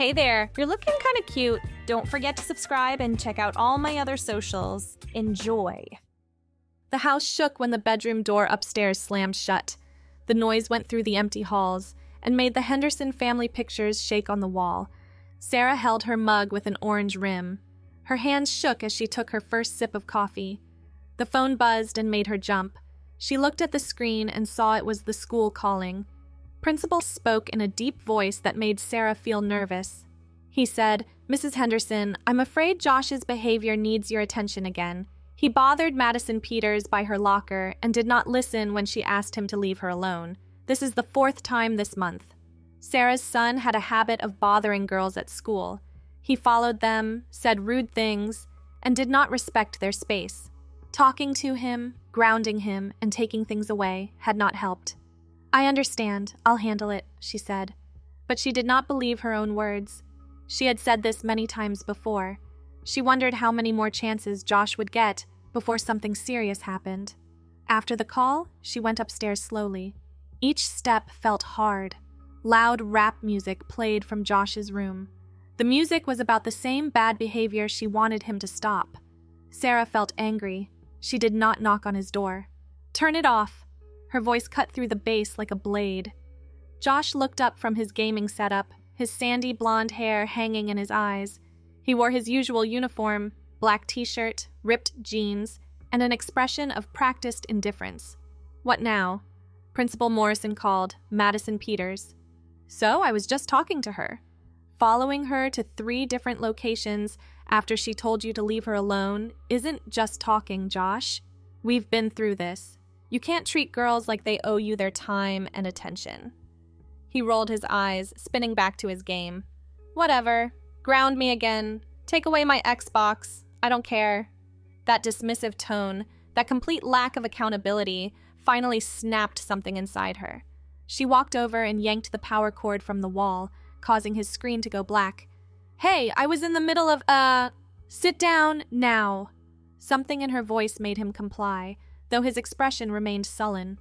Hey there, you're looking kind of cute. Don't forget to subscribe and check out all my other socials. Enjoy. The house shook when the bedroom door upstairs slammed shut. The noise went through the empty halls and made the Henderson family pictures shake on the wall. Sarah held her mug with an orange rim. Her hands shook as she took her first sip of coffee. The phone buzzed and made her jump. She looked at the screen and saw it was the school calling. Principal spoke in a deep voice that made Sarah feel nervous. He said, "Mrs. Henderson, I'm afraid Josh's behavior needs your attention again. He bothered Madison Peters by her locker and did not listen when she asked him to leave her alone. This is the 4th time this month." Sarah's son had a habit of bothering girls at school. He followed them, said rude things, and did not respect their space. Talking to him, grounding him, and taking things away had not helped. "I understand. I'll handle it," she said. But she did not believe her own words. She had said this many times before. She wondered how many more chances Josh would get before something serious happened. After the call, she went upstairs slowly. Each step felt hard. Loud rap music played from Josh's room. The music was about the same bad behavior she wanted him to stop. Sarah felt angry. She did not knock on his door. "Turn it off." Her voice cut through the bass like a blade. Josh looked up from his gaming setup, his sandy blonde hair hanging in his eyes. He wore his usual uniform, black t-shirt, ripped jeans, and an expression of practiced indifference. "What now?" Principal Morrison called, Madison Peters. "So, I was just talking to her. Following her to 3 different locations after she told you to leave her alone isn't just talking, Josh. We've been through this. You can't treat girls like they owe you their time and attention." He rolled his eyes, spinning back to his game. "Whatever. Ground me again. Take away my Xbox. I don't care." That dismissive tone, that complete lack of accountability, finally snapped something inside her. She walked over and yanked the power cord from the wall, causing his screen to go black. "Hey, I was in the middle of, sit down, now." Something in her voice made him comply, though his expression remained sullen.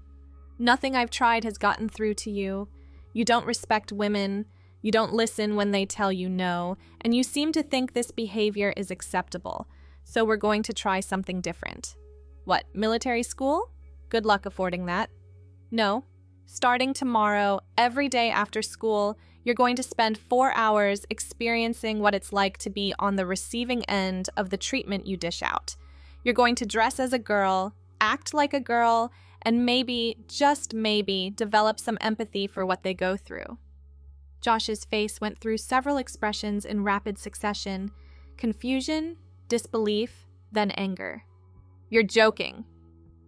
"Nothing I've tried has gotten through to you. You don't respect women, you don't listen when they tell you no, and you seem to think this behavior is acceptable, so we're going to try something different." "What, military school? Good luck affording that." "No. Starting tomorrow, every day after school, you're going to spend 4 hours experiencing what it's like to be on the receiving end of the treatment you dish out. You're going to dress as a girl, act like a girl, and maybe, just maybe, develop some empathy for what they go through." Josh's face went through several expressions in rapid succession: confusion, disbelief, then anger. "You're joking."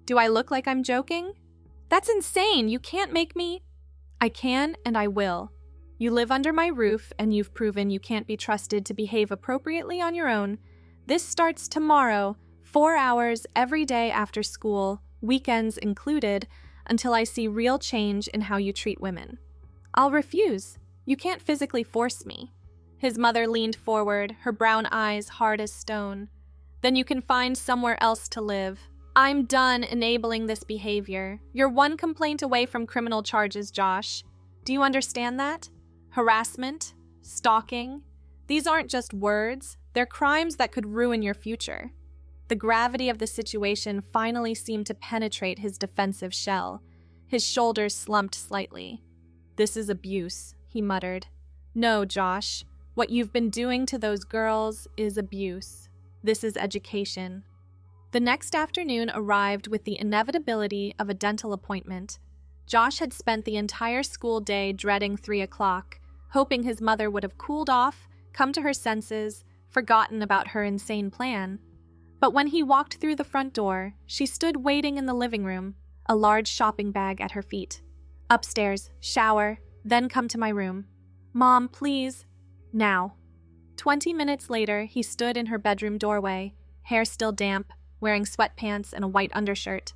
"Do I look like I'm joking? That's insane. You can't make me—" "I can and I will. You live under my roof and you've proven you can't be trusted to behave appropriately on your own. This starts tomorrow, 4 hours every day after school, weekends included, until I see real change in how you treat women." "I'll refuse. You can't physically force me." His mother leaned forward, her brown eyes hard as stone. "Then you can find somewhere else to live. I'm done enabling this behavior. You're 1 complaint away from criminal charges, Josh. Do you understand that? Harassment, stalking. These aren't just words. They're crimes that could ruin your future." The gravity of the situation finally seemed to penetrate his defensive shell. His shoulders slumped slightly. "This is abuse," he muttered. "No, Josh. What you've been doing to those girls is abuse. This is education." The next afternoon arrived with the inevitability of a dental appointment. Josh had spent the entire school day dreading 3 o'clock, hoping his mother would have cooled off, come to her senses, forgotten about her insane plan. But when he walked through the front door, she stood waiting in the living room, a large shopping bag at her feet. "Upstairs, shower, then come to my room." "Mom, please." "Now." 20 minutes later, he stood in her bedroom doorway, hair still damp, wearing sweatpants and a white undershirt.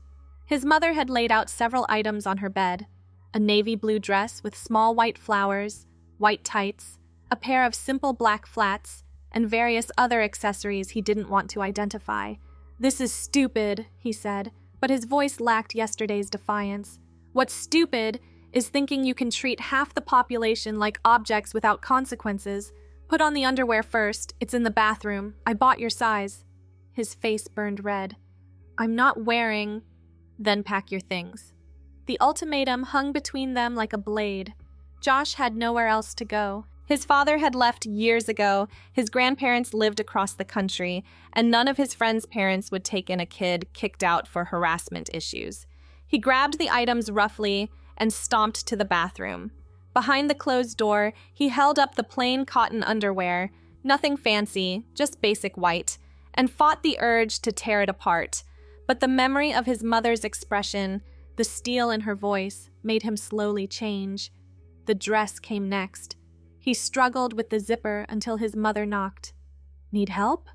His mother had laid out several items on her bed: a navy blue dress with small white flowers, white tights, a pair of simple black flats, and various other accessories he didn't want to identify. "This is stupid," he said, but his voice lacked yesterday's defiance. "What's stupid is thinking you can treat half the population like objects without consequences, Put on the underwear first. It's in the bathroom. I bought your size. His face burned red. I'm not wearing... Then pack your things. The ultimatum hung between them like a blade. Josh had nowhere else to go. His father had left years ago, his grandparents lived across the country, and none of his friends' parents would take in a kid kicked out for harassment issues. He grabbed the items roughly and stomped to the bathroom. Behind the closed door, he held up the plain cotton underwear, nothing fancy, just basic white, and fought the urge to tear it apart. But the memory of his mother's expression, the steel in her voice, made him slowly change. The dress came next. He struggled with the zipper until his mother knocked. Need help?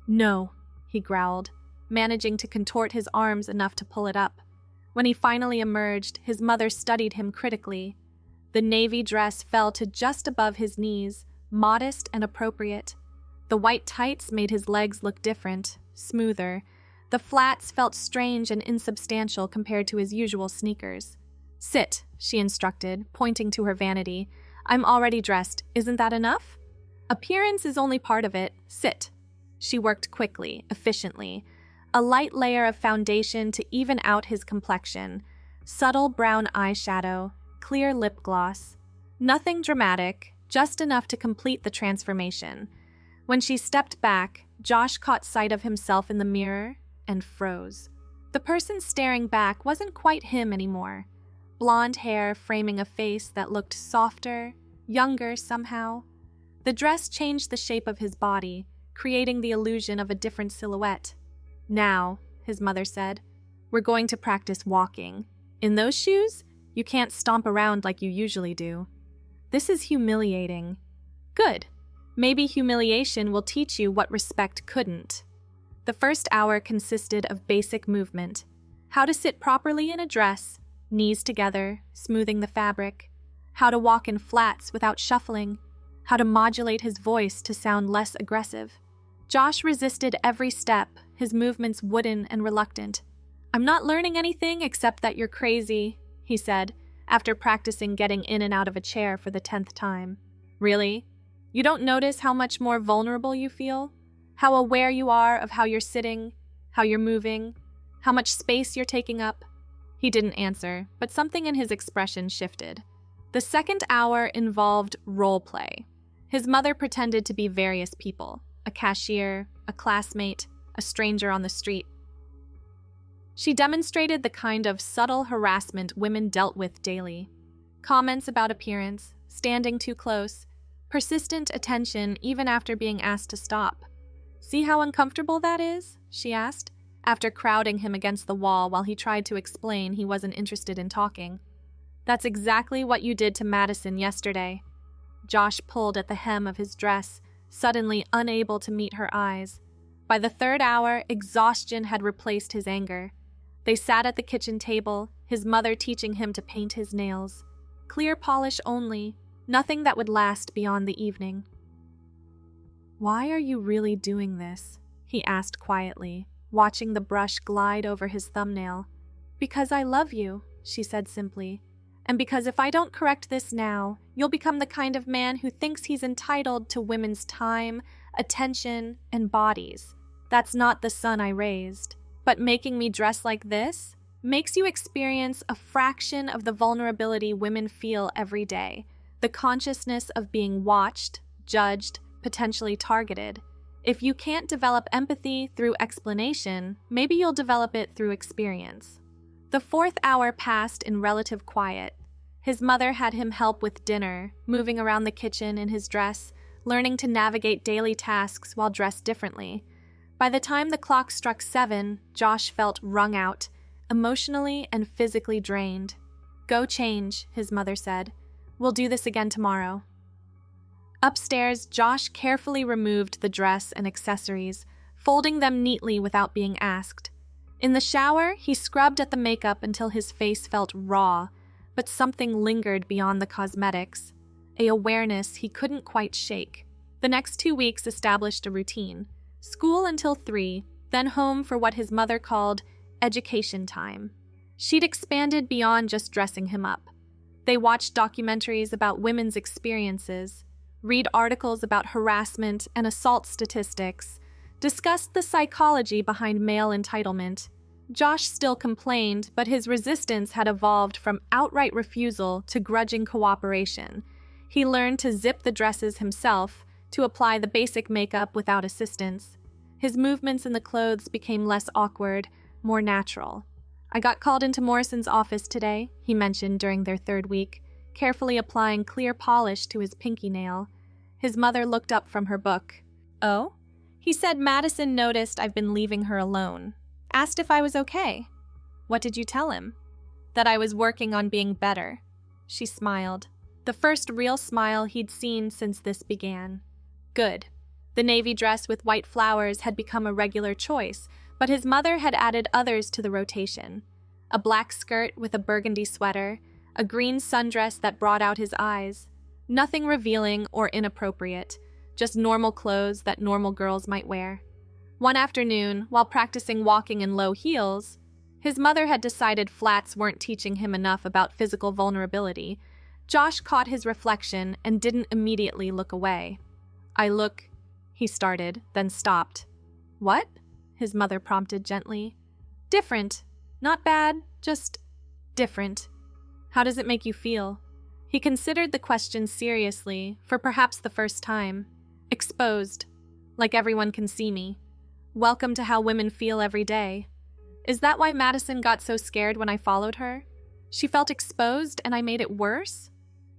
No, he growled, managing to contort his arms enough to pull it up. When he finally emerged, his mother studied him critically. The navy dress fell to just above his knees, modest and appropriate. The white tights made his legs look different, smoother. The flats felt strange and insubstantial compared to his usual sneakers. Sit, she instructed, pointing to her vanity. I'm already dressed. Isn't that enough? Appearance is only part of it. Sit. She worked quickly, efficiently. A light layer of foundation to even out his complexion. Subtle brown eyeshadow. Clear lip gloss. Nothing dramatic, just enough to complete the transformation. When she stepped back, Josh caught sight of himself in the mirror and froze. The person staring back wasn't quite him anymore. Blonde hair framing a face that looked softer, younger somehow. The dress changed the shape of his body, creating the illusion of a different silhouette. Now, his mother said, we're going to practice walking. In those shoes, you can't stomp around like you usually do. This is humiliating. Good. Maybe humiliation will teach you what respect couldn't. The first hour consisted of basic movement. How to sit properly in a dress, knees together, smoothing the fabric. How to walk in flats without shuffling. How to modulate his voice to sound less aggressive. Josh resisted every step, his movements wooden and reluctant. I'm not learning anything except that you're crazy, he said, after practicing getting in and out of a chair for the 10th time. Really? You don't notice how much more vulnerable you feel? How aware you are of how you're sitting, how you're moving, how much space you're taking up? He didn't answer, but something in his expression shifted. The second hour involved role play. His mother pretended to be various people, a cashier, a classmate, a stranger on the street. She demonstrated the kind of subtle harassment women dealt with daily. Comments about appearance, standing too close, persistent attention even after being asked to stop. See how uncomfortable that is? She asked, after crowding him against the wall while he tried to explain he wasn't interested in talking. That's exactly what you did to Madison yesterday. Josh pulled at the hem of his dress, suddenly unable to meet her eyes. By the third hour, exhaustion had replaced his anger. They sat at the kitchen table, his mother teaching him to paint his nails. Clear polish only, nothing that would last beyond the evening. Why are you really doing this? He asked quietly, watching the brush glide over his thumbnail. Because I love you, she said simply. And because if I don't correct this now, you'll become the kind of man who thinks he's entitled to women's time, attention, and bodies. That's not the son I raised. But making me dress like this makes you experience a fraction of the vulnerability women feel every day. The consciousness of being watched, judged, potentially targeted. If you can't develop empathy through explanation, maybe you'll develop it through experience. The fourth hour passed in relative quiet. His mother had him help with dinner, moving around the kitchen in his dress, learning to navigate daily tasks while dressed differently. By the time the clock struck 7, Josh felt wrung out, emotionally and physically drained. Go change, his mother said. We'll do this again tomorrow. Upstairs, Josh carefully removed the dress and accessories, folding them neatly without being asked. In the shower, he scrubbed at the makeup until his face felt raw, but something lingered beyond the cosmetics, an awareness he couldn't quite shake. The next 2 weeks established a routine. School until 3, then home for what his mother called education time. She'd expanded beyond just dressing him up. They watched documentaries about women's experiences, read articles about harassment and assault statistics, discussed the psychology behind male entitlement. Josh still complained, but his resistance had evolved from outright refusal to grudging cooperation. He learned to zip the dresses himself, to apply the basic makeup without assistance. His movements in the clothes became less awkward, more natural. "I got called into Morrison's office today," he mentioned during their third week, carefully applying clear polish to his pinky nail. His mother looked up from her book. "Oh?" He said Madison noticed I've been leaving her alone. Asked if I was okay. "What did you tell him?" "That I was working on being better." She smiled. The first real smile he'd seen since this began. Good. The navy dress with white flowers had become a regular choice, but his mother had added others to the rotation. A black skirt with a burgundy sweater, a green sundress that brought out his eyes. Nothing revealing or inappropriate, just normal clothes that normal girls might wear. One afternoon, while practicing walking in low heels, his mother had decided flats weren't teaching him enough about physical vulnerability. Josh caught his reflection and didn't immediately look away. "I look," he started, then stopped. "What?" his mother prompted gently. "Different. Not bad, just different." "How does it make you feel?" He considered the question seriously, for perhaps the first time. "Exposed. Like everyone can see me. Welcome to how women feel every day. Is that why Madison got so scared when I followed her? She felt exposed and I made it worse?"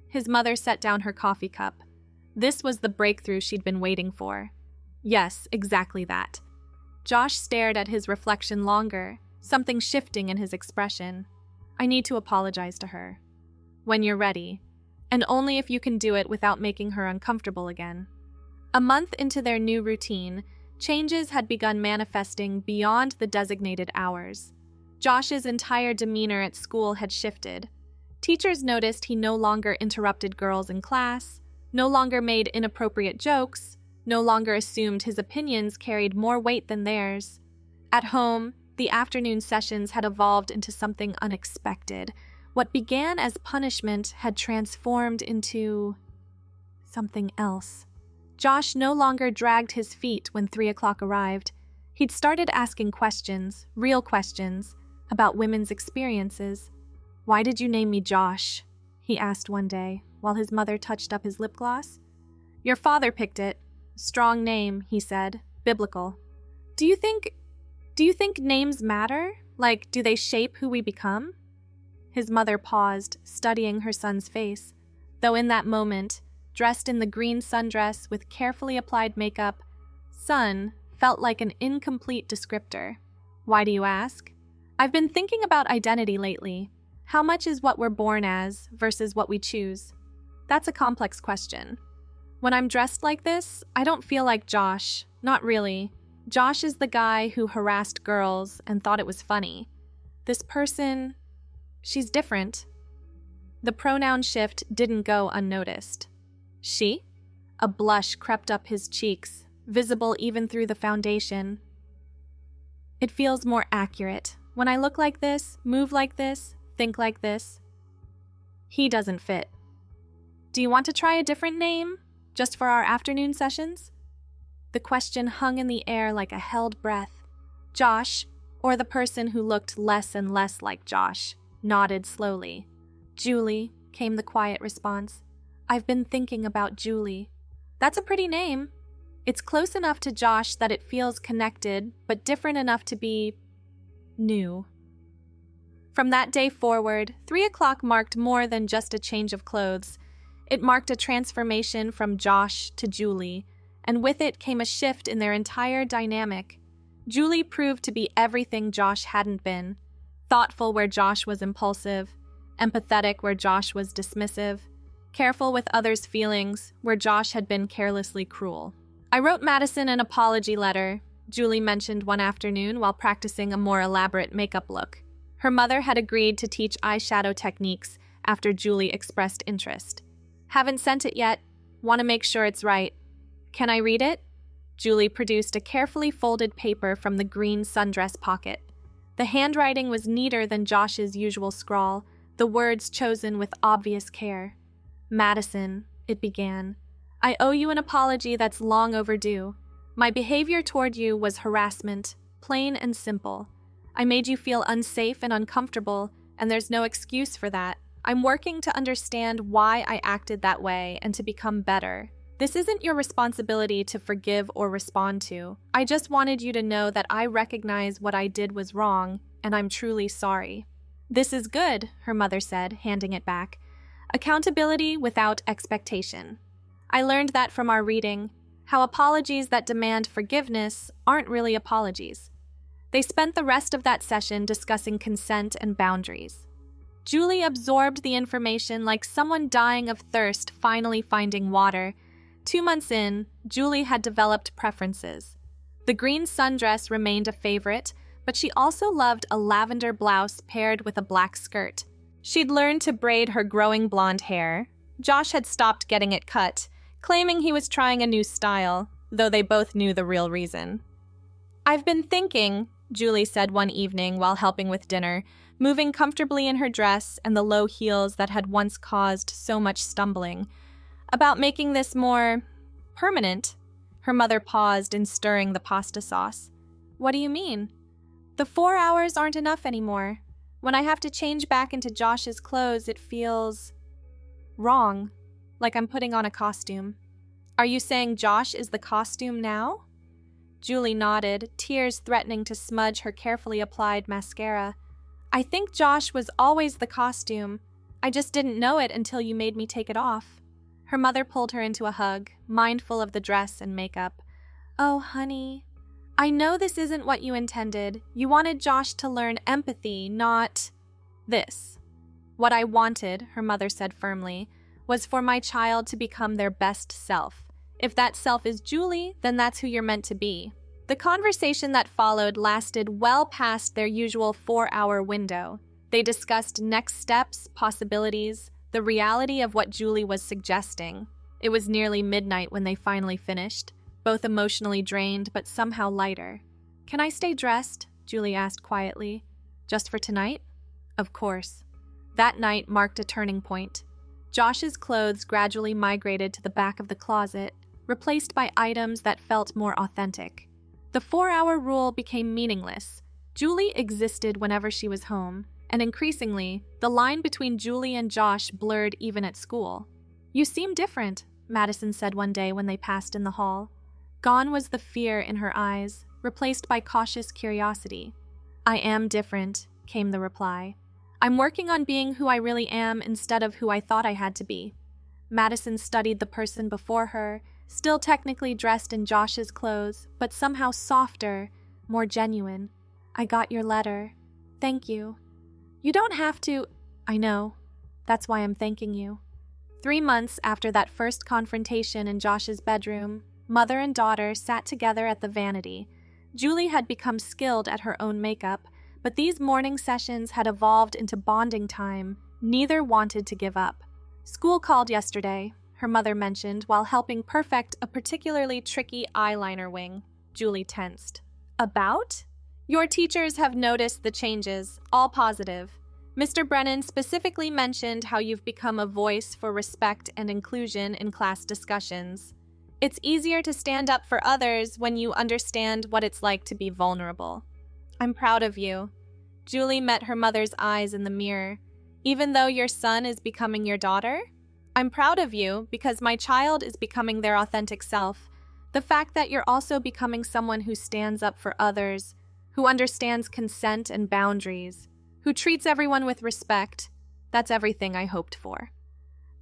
His mother set down her coffee cup. This was the breakthrough she'd been waiting for. Yes, exactly that. Josh stared at his reflection longer, something shifting in his expression. "I need to apologize to her." "When you're ready. And only if you can do it without making her uncomfortable again." A month into their new routine, changes had begun manifesting beyond the designated hours. Josh's entire demeanor at school had shifted. Teachers noticed he no longer interrupted girls in class, no longer made inappropriate jokes, no longer assumed his opinions carried more weight than theirs. At home, the afternoon sessions had evolved into something unexpected. What began as punishment had transformed into something else. Josh no longer dragged his feet when 3 o'clock arrived. He'd started asking questions, real questions, about women's experiences. "Why did you name me Josh?" he asked one day, while his mother touched up his lip gloss. "Your father picked it. Strong name," he said. "Biblical." Do you think names matter? Like, do they shape who we become?" His mother paused, studying her son's face, though in that moment, dressed in the green sundress with carefully applied makeup, son felt like an incomplete descriptor. "Why do you ask?" "I've been thinking about identity lately. How much is what we're born as versus what we choose?" That's a complex question. When I'm dressed like this, I don't feel like Josh. Not really. Josh is the guy who harassed girls and thought it was funny. This person, she's different. The pronoun shift didn't go unnoticed. "She?" A blush crept up his cheeks, visible even through the foundation. "It feels more accurate. When I look like this, move like this, think like this." He doesn't fit. "Do you want to try a different name? Just for our afternoon sessions?" The question hung in the air like a held breath. Josh, or the person who looked less and less like Josh, nodded slowly. "Julie," came the quiet response. "I've been thinking about Julie." That's a pretty name. It's close enough to Josh that it feels connected, but different enough to be new. From that day forward, 3 o'clock marked more than just a change of clothes. It marked a transformation from Josh to Julie, and with it came a shift in their entire dynamic. Julie proved to be everything Josh hadn't been. Thoughtful where Josh was impulsive, empathetic where Josh was dismissive, careful with others' feelings where Josh had been carelessly cruel. "I wrote Madison an apology letter," Julie mentioned one afternoon while practicing a more elaborate makeup look. Her mother had agreed to teach eyeshadow techniques after Julie expressed interest. "Haven't sent it yet. Want to make sure it's right. Can I read it?" Julie produced a carefully folded paper from the green sundress pocket. The handwriting was neater than Josh's usual scrawl, the words chosen with obvious care. "Madison," it began, I owe you an apology that's long overdue. My behavior toward you was harassment, plain and simple. I made you feel unsafe and uncomfortable, and there's no excuse for that. I'm working to understand why I acted that way and to become better. This isn't your responsibility to forgive or respond to. I just wanted you to know that I recognize what I did was wrong, and I'm truly sorry. This is good, her mother said, handing it back. Accountability without expectation. I learned that from our reading, how apologies that demand forgiveness aren't really apologies. They spent the rest of that session discussing consent and boundaries. Julie absorbed the information like someone dying of thirst finally finding water. 2 months in, Julie had developed preferences. The green sundress remained a favorite, but she also loved a lavender blouse paired with a black skirt. She'd learned to braid her growing blonde hair. Josh had stopped getting it cut, claiming he was trying a new style, though they both knew the real reason. "I've been thinking," Julie said one evening while helping with dinner, moving comfortably in her dress and the low heels that had once caused so much stumbling, "about making this more permanent." Her mother paused in stirring the pasta sauce. "What do you mean?" "The 4 hours aren't enough anymore. When I have to change back into Josh's clothes, it feels wrong, like I'm putting on a costume." "Are you saying Josh is the costume now?" Julie nodded, tears threatening to smudge her carefully applied mascara. "I think Josh was always the costume. I just didn't know it until you made me take it off." Her mother pulled her into a hug, mindful of the dress and makeup. "Oh, honey, I know this isn't what you intended. You wanted Josh to learn empathy, not this." "What I wanted," her mother said firmly, "was for my child to become their best self. If that self is Julie, then that's who you're meant to be." The conversation that followed lasted well past their usual 4-hour window. They discussed next steps, possibilities, the reality of what Julie was suggesting. It was nearly midnight when they finally finished, both emotionally drained but somehow lighter. "Can I stay dressed?" Julie asked quietly. "Just for tonight?" Of course. That night marked a turning point. Josh's clothes gradually migrated to the back of the closet, replaced by items that felt more authentic. The 4-hour rule became meaningless. Julie existed whenever she was home, and increasingly, the line between Julie and Josh blurred even at school. "You seem different," Madison said one day when they passed in the hall. Gone was the fear in her eyes, replaced by cautious curiosity. "I am different," came the reply. "I'm working on being who I really am instead of who I thought I had to be." Madison studied the person before her, still technically dressed in Josh's clothes, but somehow softer, more genuine. "I got your letter. Thank you." "You don't have to." "I know. That's why I'm thanking you." 3 months after that first confrontation in Josh's bedroom, mother and daughter sat together at the vanity. Julie had become skilled at her own makeup, but these morning sessions had evolved into bonding time. Neither wanted to give up. "School called yesterday," her mother mentioned while helping perfect a particularly tricky eyeliner wing. Julie tensed. "About?" "Your teachers have noticed the changes, all positive. Mr. Brennan specifically mentioned how you've become a voice for respect and inclusion in class discussions. It's easier to stand up for others when you understand what it's like to be vulnerable. I'm proud of you." Julie met her mother's eyes in the mirror. "Even though your son is becoming your daughter? I'm proud of you because my child is becoming their authentic self. The fact that you're also becoming someone who stands up for others, who understands consent and boundaries, who treats everyone with respect, that's everything I hoped for."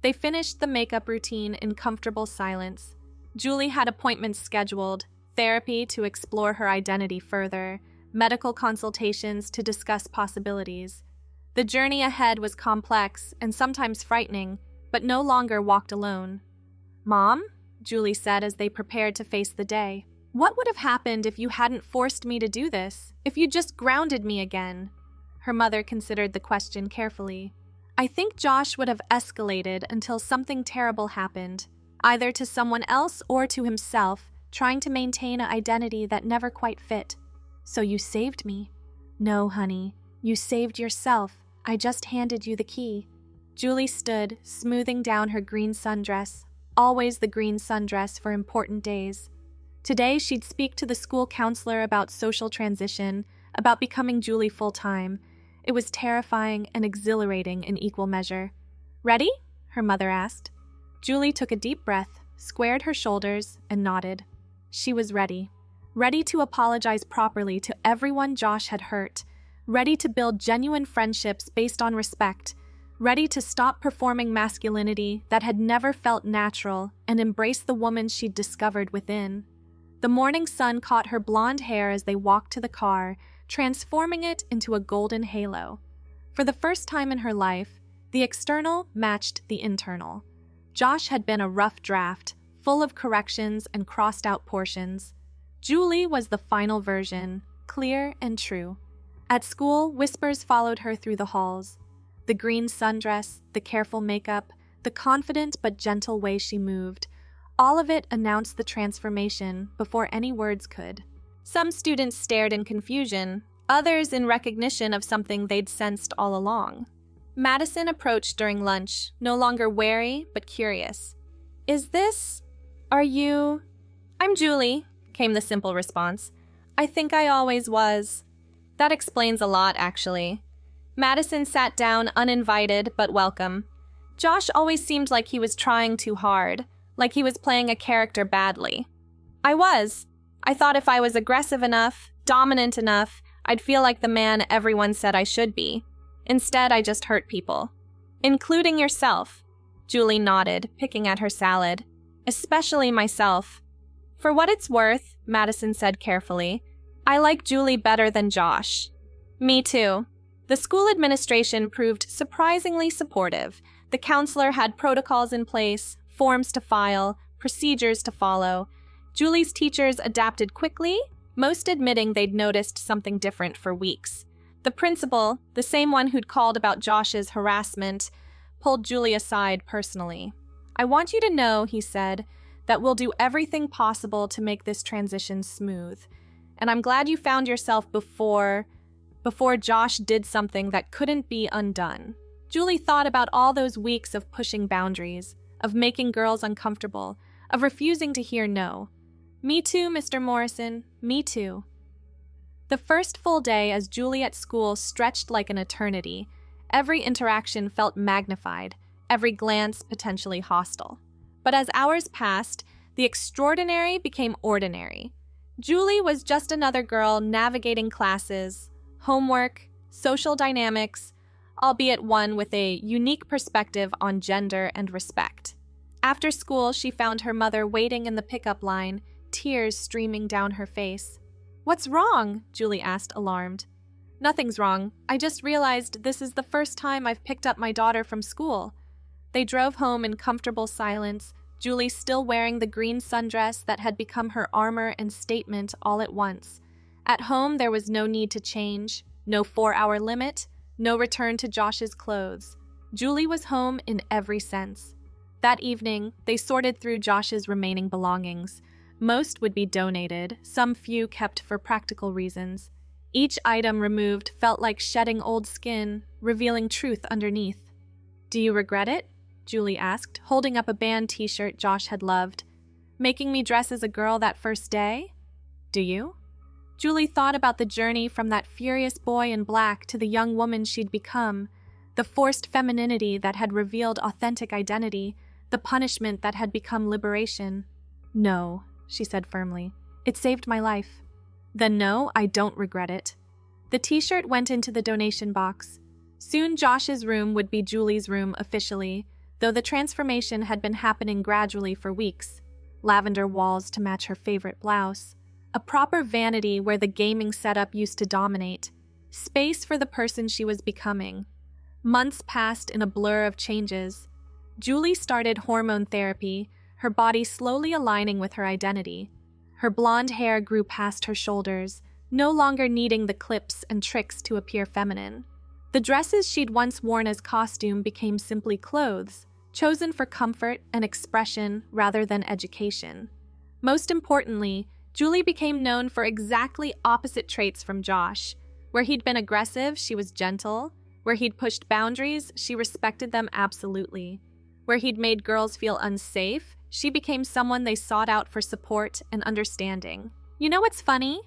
They finished the makeup routine in comfortable silence. Julie had appointments scheduled, therapy to explore her identity further, medical consultations to discuss possibilities. The journey ahead was complex and sometimes frightening, but no longer walked alone. "Mom," Julie said as they prepared to face the day, "what would have happened if you hadn't forced me to do this? If you just grounded me again?" Her mother considered the question carefully. "I think Josh would have escalated until something terrible happened, either to someone else or to himself, trying to maintain an identity that never quite fit. So you saved me." "No, honey, you saved yourself. I just handed you the key." Julie stood, smoothing down her green sundress. always the green sundress for important days. Today, she'd speak to the school counselor about social transition, about becoming Julie full-time. It was terrifying and exhilarating in equal measure. "Ready?" her mother asked. Julie took a deep breath, squared her shoulders, and nodded. She was ready. Ready to apologize properly to everyone Josh had hurt. Ready to build genuine friendships based on respect. Ready to stop performing masculinity that had never felt natural and embrace the woman she'd discovered within. The morning sun caught her blonde hair as they walked to the car, transforming it into a golden halo. For the first time in her life, the external matched the internal. Josh had been a rough draft, full of corrections and crossed-out portions. Julie was the final version, clear and true. At school, whispers followed her through the halls. The green sundress, the careful makeup, the confident but gentle way she moved, all of it announced the transformation before any words could. Some students stared in confusion, others in recognition of something they'd sensed all along. Madison approached during lunch, no longer wary but curious. Are you? "I'm Julie," came the simple response. "I think I always was." That explains a lot, actually. Madison sat down uninvited but welcome. Josh always seemed like he was trying too hard, like he was playing a character badly. I was. I thought if I was aggressive enough, dominant enough, I'd feel like the man everyone said I should be. Instead, I just hurt people. Including yourself. Julie nodded, picking at her salad. Especially myself. "For what it's worth," Madison said carefully, "I like Julie better than Josh." "Me too." The school administration proved surprisingly supportive. The counselor had protocols in place, forms to file, procedures to follow. Julie's teachers adapted quickly, most admitting they'd noticed something different for weeks. The principal, the same one who'd called about Josh's harassment, pulled Julie aside personally. "I want you to know," he said, "that we'll do everything possible to make this transition smooth. And I'm glad you found yourself before Josh did something that couldn't be undone." Julie thought about all those weeks of pushing boundaries, of making girls uncomfortable, of refusing to hear no. "Me too, Mr. Morrison, me too." The first full day as Julie at school stretched like an eternity. Every interaction felt magnified, every glance potentially hostile. But as hours passed, the extraordinary became ordinary. Julie was just another girl navigating classes, homework, social dynamics, albeit one with a unique perspective on gender and respect. After school, she found her mother waiting in the pickup line, tears streaming down her face. "What's wrong?" Julie asked, alarmed. "Nothing's wrong. I just realized this is the first time I've picked up my daughter from school." They drove home in comfortable silence, Julie still wearing the green sundress that had become her armor and statement all at once. At home, there was no need to change, no 4-hour limit, no return to Josh's clothes. Julie was home in every sense. That evening, they sorted through Josh's remaining belongings. Most would be donated, some few kept for practical reasons. Each item removed felt like shedding old skin, revealing truth underneath. "Do you regret it?" Julie asked, holding up a band t-shirt Josh had loved. "Making me dress as a girl that first day? Do you?" Julie thought about the journey from that furious boy in black to the young woman she'd become, the forced femininity that had revealed authentic identity, the punishment that had become liberation. "No," she said firmly. "It saved my life." "Then no, I don't regret it." The t-shirt went into the donation box. Soon Josh's room would be Julie's room officially, though the transformation had been happening gradually for weeks. Lavender walls to match her favorite blouse. A proper vanity where the gaming setup used to dominate. Space for the person she was becoming. Months passed in a blur of changes. Julie started hormone therapy, her body slowly aligning with her identity. Her blonde hair grew past her shoulders, no longer needing the clips and tricks to appear feminine. The dresses she'd once worn as costume became simply clothes, chosen for comfort and expression rather than education. Most importantly, Julie became known for exactly opposite traits from Josh. Where he'd been aggressive, she was gentle. Where he'd pushed boundaries, she respected them absolutely. Where he'd made girls feel unsafe, She became someone they sought out for support and understanding. "You know what's funny?"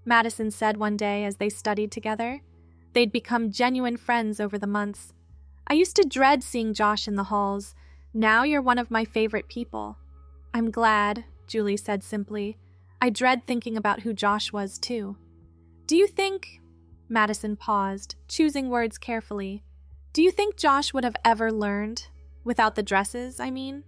Madison said one day as they studied together. They'd become genuine friends over the months. "I used to dread seeing Josh in the halls. Now you're one of my favorite people." "I'm glad," Julie said simply. "I dread thinking about who Josh was, too." "Do you think—" Madison paused, choosing words carefully. "Do you think Josh would have ever learned? Without the dresses, I mean?"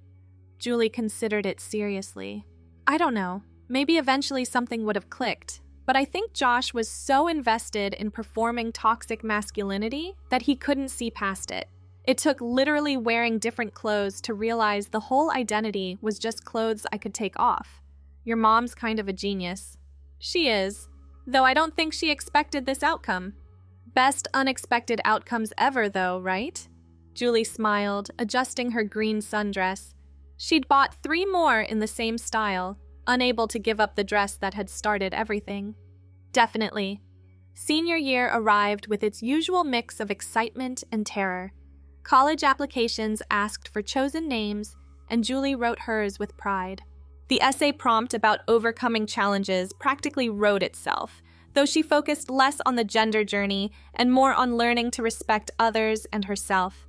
Julie considered it seriously. "I don't know. Maybe eventually something would have clicked. But I think Josh was so invested in performing toxic masculinity that he couldn't see past it. It took literally wearing different clothes to realize the whole identity was just clothes I could take off. Your mom's kind of a genius." "She is. Though I don't think she expected this outcome." "Best unexpected outcomes ever, though, right?" Julie smiled, adjusting her green sundress. She'd bought 3 more in the same style, unable to give up the dress that had started everything. "Definitely." Senior year arrived with its usual mix of excitement and terror. College applications asked for chosen names, and Julie wrote hers with pride. The essay prompt about overcoming challenges practically wrote itself, though she focused less on the gender journey and more on learning to respect others and herself.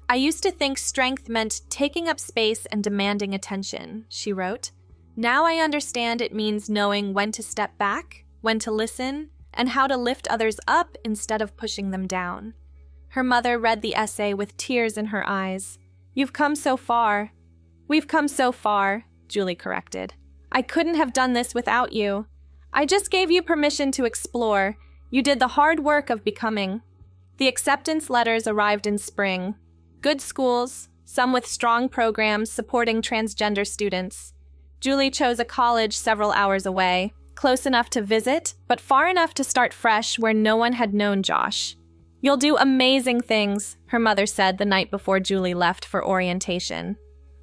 "I used to think strength meant taking up space and demanding attention," she wrote. "Now I understand it means knowing when to step back, when to listen, and how to lift others up instead of pushing them down." Her mother read the essay with tears in her eyes. "You've come so far." "We've come so far," Julie corrected. "I couldn't have done this without you. I just gave you permission to explore. You did the hard work of becoming." The acceptance letters arrived in spring. Good schools, some with strong programs supporting transgender students. Julie chose a college several hours away, close enough to visit, but far enough to start fresh where no one had known Josh. "You'll do amazing things," her mother said the night before Julie left for orientation.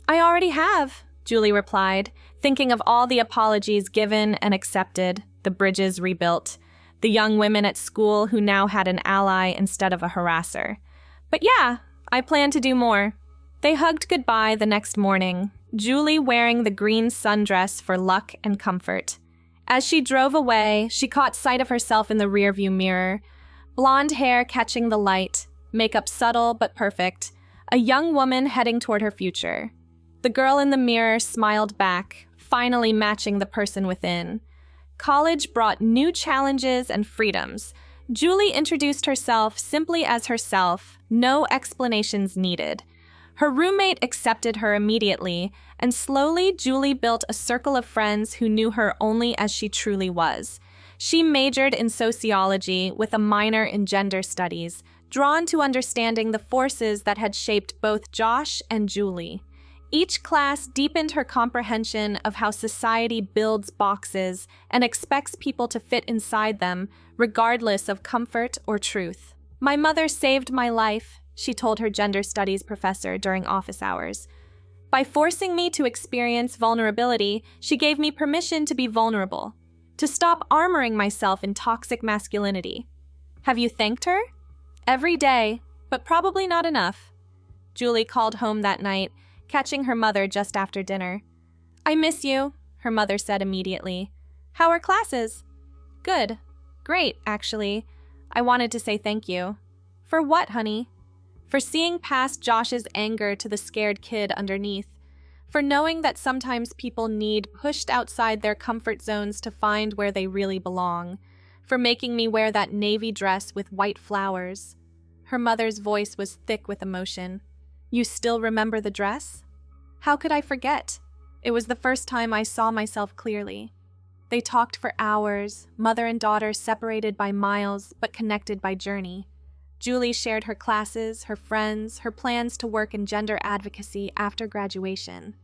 "I already have," Julie replied, thinking of all the apologies given and accepted, the bridges rebuilt, the young women at school who now had an ally instead of a harasser. "But yeah, I plan to do more." They hugged goodbye the next morning, Julie wearing the green sundress for luck and comfort. As she drove away, she caught sight of herself in the rearview mirror. Blonde hair catching the light, makeup subtle but perfect, a young woman heading toward her future. The girl in the mirror smiled back, finally matching the person within. College brought new challenges and freedoms. Julie introduced herself simply as herself, no explanations needed. Her roommate accepted her immediately, and slowly Julie built a circle of friends who knew her only as she truly was. She majored in sociology with a minor in gender studies, drawn to understanding the forces that had shaped both Josh and Julie. Each class deepened her comprehension of how society builds boxes and expects people to fit inside them, regardless of comfort or truth. "My mother saved my life," she told her gender studies professor during office hours. "By forcing me to experience vulnerability, she gave me permission to be vulnerable, to stop armoring myself in toxic masculinity." Have you thanked her? Every day, but probably not enough. Julie called home that night, catching her mother just after dinner. "I miss you," her mother said immediately. "How are classes?" "Good. Great, actually. I wanted to say thank you." "For what, honey?" "For seeing past Josh's anger to the scared kid underneath. For knowing that sometimes people need pushed outside their comfort zones to find where they really belong. For making me wear that navy dress with white flowers." Her mother's voice was thick with emotion. "You still remember the dress?" "How could I forget? It was the first time I saw myself clearly." They talked for hours, mother and daughter separated by miles but connected by journey. Julie shared her classes, her friends, her plans to work in gender advocacy after graduation.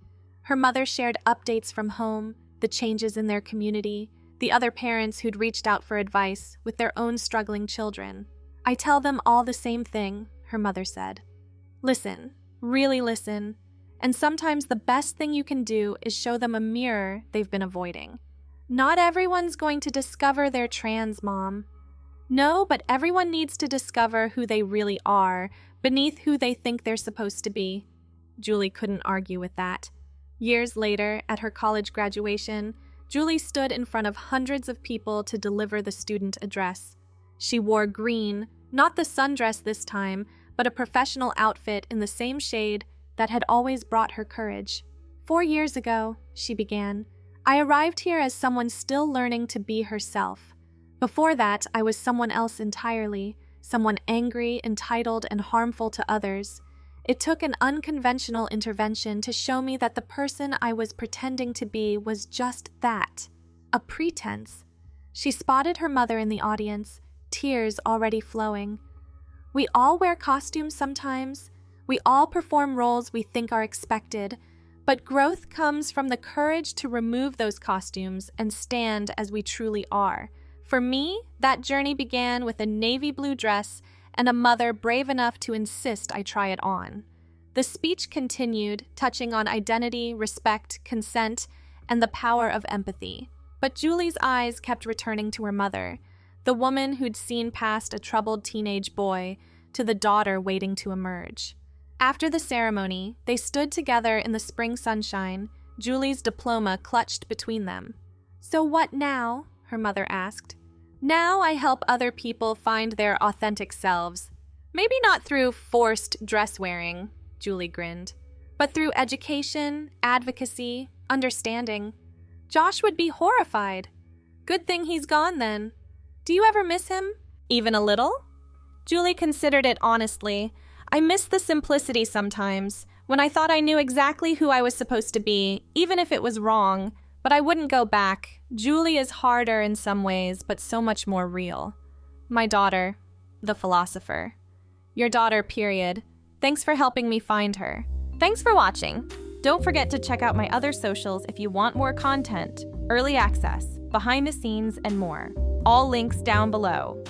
Her mother shared updates from home, the changes in their community, the other parents who'd reached out for advice with their own struggling children. "I tell them all the same thing," her mother said. "Listen, really listen, and sometimes the best thing you can do is show them a mirror they've been avoiding. Not everyone's going to discover they're trans, Mom. No, but everyone needs to discover who they really are, beneath who they think they're supposed to be." Julie couldn't argue with that. Years later, at her college graduation, Julie stood in front of hundreds of people to deliver the student address. She wore green, not the sundress this time, but a professional outfit in the same shade that had always brought her courage. 4 years ago, she began, I arrived here as someone still learning to be herself. Before that, I was someone else entirely, someone angry, entitled, and harmful to others. It took an unconventional intervention to show me that the person I was pretending to be was just that, a pretense. She spotted her mother in the audience, tears already flowing. We all wear costumes sometimes. We all perform roles we think are expected, but growth comes from the courage to remove those costumes and stand as we truly are. For me, that journey began with a navy blue dress and a mother brave enough to insist I try it on. The speech continued, touching on identity, respect, consent, and the power of empathy. But Julie's eyes kept returning to her mother, the woman who'd seen past a troubled teenage boy to the daughter waiting to emerge. After the ceremony, they stood together in the spring sunshine, Julie's diploma clutched between them. So what now? Her mother asked. Now I help other people find their authentic selves. Maybe not through forced dress wearing, Julie grinned, but through education, advocacy, understanding. Josh would be horrified. Good thing he's gone then. Do you ever miss him? Even a little? Julie considered it honestly. I miss the simplicity sometimes, when I thought I knew exactly who I was supposed to be, even if it was wrong, but I wouldn't go back. Julie is harder in some ways, but so much more real. My daughter, the philosopher. Your daughter, period. Thanks for helping me find her. Thanks for watching. Don't forget to check out my other socials if you want more content, early access, behind the scenes, and more. All links down below.